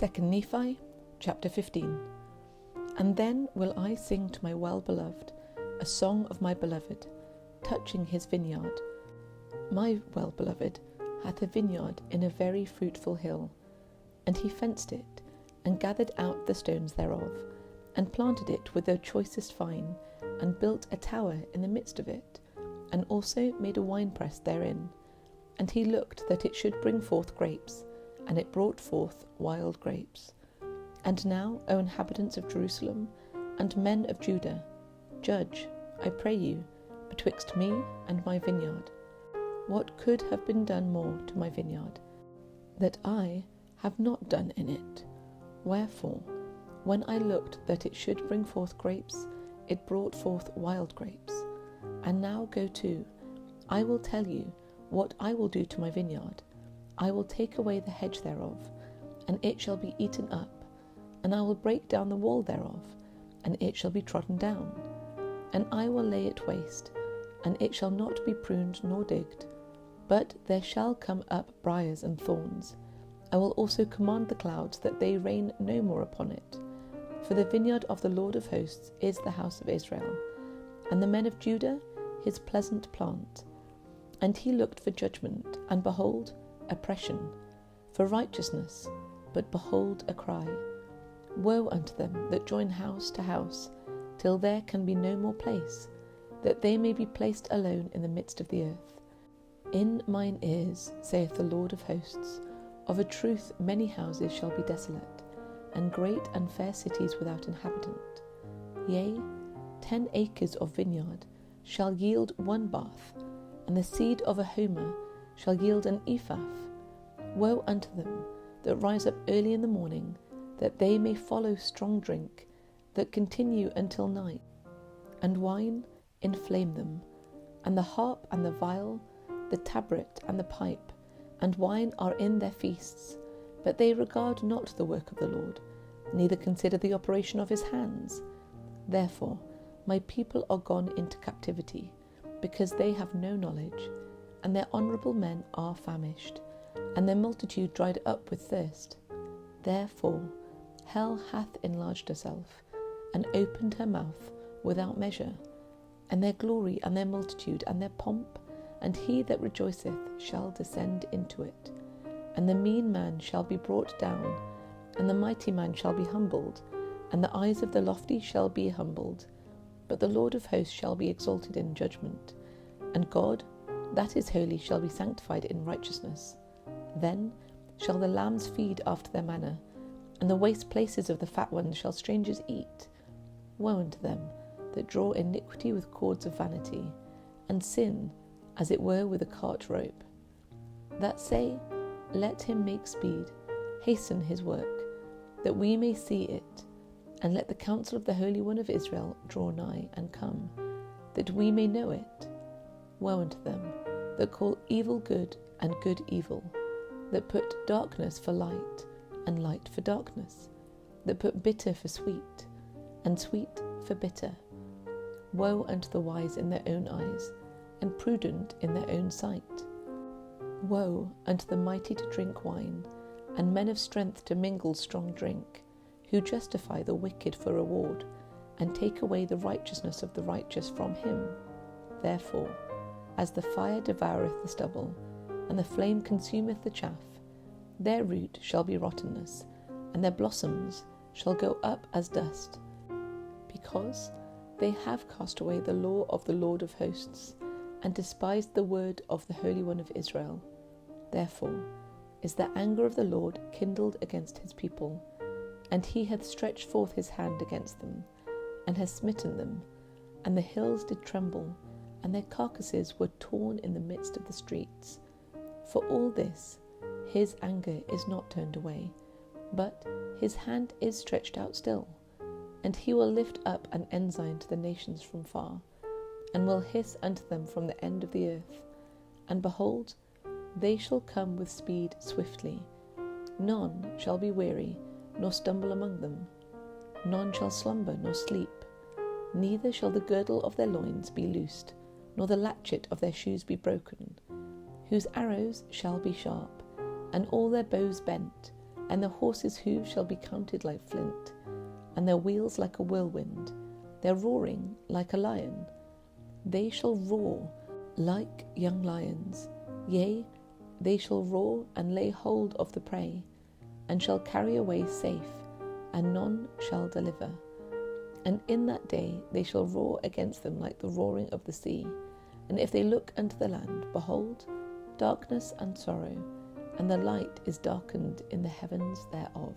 2 Nephi chapter 15. And then will I sing to my well-beloved a song of my beloved, touching his vineyard. My well-beloved hath a vineyard in a very fruitful hill, and he fenced it, and gathered out the stones thereof, and planted it with the choicest vine, and built a tower in the midst of it, and also made a winepress therein. And he looked that it should bring forth grapes, and it brought forth wild grapes. And now, O inhabitants of Jerusalem, and men of Judah, judge, I pray you, betwixt me and my vineyard. What could have been done more to my vineyard, that I have not done in it? Wherefore, when I looked that it should bring forth grapes, it brought forth wild grapes. And now go to, I will tell you what I will do to my vineyard. I will take away the hedge thereof, and it shall be eaten up, and I will break down the wall thereof, and it shall be trodden down. And I will lay it waste, and it shall not be pruned nor digged, but there shall come up briars and thorns. I will also command the clouds that they rain no more upon it. For the vineyard of the Lord of hosts is the house of Israel, and the men of Judah his pleasant plant. And he looked for judgment, and behold, oppression, for righteousness, but behold, a cry. Woe unto them that join house to house, till there can be no more place, that they may be placed alone in the midst of the earth. In mine ears, saith the Lord of hosts, of a truth many houses shall be desolate, and great and fair cities without inhabitant. Yea, 10 acres of vineyard shall yield 1 bath, and the seed of a homer shall yield an ephah. Woe unto them that rise up early in the morning, that they may follow strong drink, that continue until night, and wine inflame them, and the harp and the viol, the tabret and the pipe, and wine are in their feasts, but they regard not the work of the Lord, neither consider the operation of his hands. Therefore my people are gone into captivity, because they have no knowledge, and their honourable men are famished, and their multitude dried up with thirst. Therefore hell hath enlarged herself, and opened her mouth without measure, and their glory and their multitude and their pomp, and he that rejoiceth shall descend into it. And the mean man shall be brought down, and the mighty man shall be humbled, and the eyes of the lofty shall be humbled. But the Lord of hosts shall be exalted in judgment, and God, that is holy, shall be sanctified in righteousness. Then shall the lambs feed after their manner, and the waste places of the fat ones shall strangers eat. Woe unto them that draw iniquity with cords of vanity, and sin, as it were, with a cart rope, that say, let him make speed, hasten his work, that we may see it, and let the counsel of the Holy One of Israel draw nigh and come, that we may know it. Woe unto them that call evil good and good evil, that put darkness for light and light for darkness, that put bitter for sweet and sweet for bitter. Woe unto the wise in their own eyes, and prudent in their own sight. Woe unto the mighty to drink wine, and men of strength to mingle strong drink, who justify the wicked for reward, and take away the righteousness of the righteous from him. Therefore, as the fire devoureth the stubble, and the flame consumeth the chaff, their root shall be rottenness, and their blossoms shall go up as dust, because they have cast away the law of the Lord of hosts, and despised the word of the Holy One of Israel. Therefore is the anger of the Lord kindled against his people, and he hath stretched forth his hand against them, and has smitten them, and the hills did tremble, and their carcasses were torn in the midst of the streets. For all this his anger is not turned away, but his hand is stretched out still, and he will lift up an ensign to the nations from far, and will hiss unto them from the end of the earth. And behold, they shall come with speed swiftly. None shall be weary, nor stumble among them. None shall slumber nor sleep. Neither shall the girdle of their loins be loosed, nor the latchet of their shoes be broken. Whose arrows shall be sharp, and all their bows bent, and their horses' hooves shall be counted like flint, and their wheels like a whirlwind, their roaring like a lion. They shall roar like young lions, yea, they shall roar and lay hold of the prey, and shall carry away safe, and none shall deliver. And in that day they shall roar against them like the roaring of the sea. And if they look unto the land, behold, darkness and sorrow, and the light is darkened in the heavens thereof.